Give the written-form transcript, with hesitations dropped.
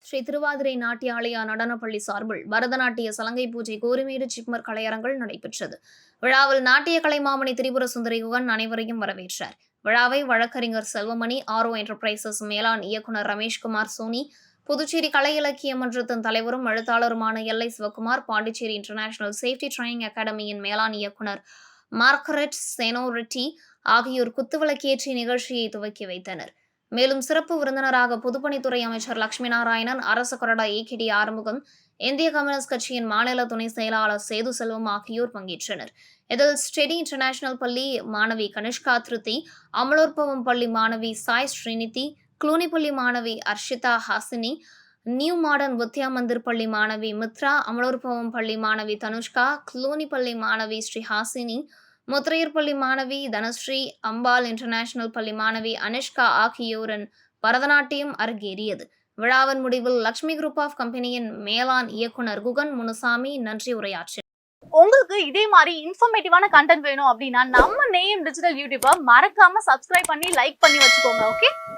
ஸ்ரீ திருவாதிரை நாட்டியாலயா நடனப்பள்ளி சார்பில் பரதநாட்டிய சலங்கை பூஜை கோரிமேடு ஜிப்மர் கலையரங்கில் நடைபெற்றது. விழாவில் நாட்டிய கலைமாமணி திரிபுர சுந்தரியுகன் அனைவரையும் வரவேற்றார். விழாவை வழக்கறிஞர் செல்வமணி, ஆரோ என்டர்பிரைசஸ் மேலாண் இயக்குநர் ரமேஷ்குமார் சோனி, புதுச்சேரி கலை இலக்கிய மன்றத்தின் தலைவரும் எழுத்தாளருமான Ellai Sivakumar, Pondicherry international safety training அகாடமியின் மேலாண் இயக்குநர் மார்கரெட் செனோரெட்டி ஆகியோர் குத்துவிளக்கேற்றி நிகழ்ச்சியை துவக்கி வைத்தனர். மேலும் சிறப்பு விருந்தினராக பொதுப்பணித்துறை அமைச்சர் லட்சுமி நாராயணன், அரசு கொறடா ஏ.கே.டி. ஆறுமுகம், இந்திய கம்யூனிஸ்ட் கட்சியின் மாநில துணை செயலாளர் சேது செல்வம் ஆகியோர் பங்கேற்றனர். இதில் ஸ்டெடி இன்டர்நேஷனல் பள்ளி மாணவி கனிஷ்கா திருத்தி, அமலோற்பவம் பள்ளி மாணவி சாய் ஸ்ரீநிதி, க்ளூனிப்பள்ளி மாணவி அர்ஷிதா ஹாசினி, நியூ மாடர்ன் வித்யா மந்திர் பள்ளி மாணவி மித்ரா, அமலோற்பவம் பள்ளி மாணவி தனுஷ்கா, க்ளூனி பள்ளி மாணவி ஸ்ரீ ஹாசினி, முத்திரையர் பள்ளி மாணவி தனஸ்ரீ, அம்பாள் இன்டர்நேஷனல் பள்ளி மாணவி அனிஷ்கா ஆகியோரின் பரதநாட்டியம் அரங்கேறியது. விழாவின் முடிவில் லட்சுமி குரூப் ஆஃப் கம்பெனியின் மேலாண் இயக்குநர் குகன் முனுசாமி நன்றி உரையாற்றினார். உங்களுக்கு இதே மாதிரி இன்ஃபர்மேட்டிவான கண்டென்ட் வேணும் அப்படின்னா நம்ம நேம் டிஜிட்டல் யூடியூபை மறக்காம சப்ஸ்கிரைப் பண்ணி லைக் பண்ணி வச்சுக்கோங்க. ஓகே.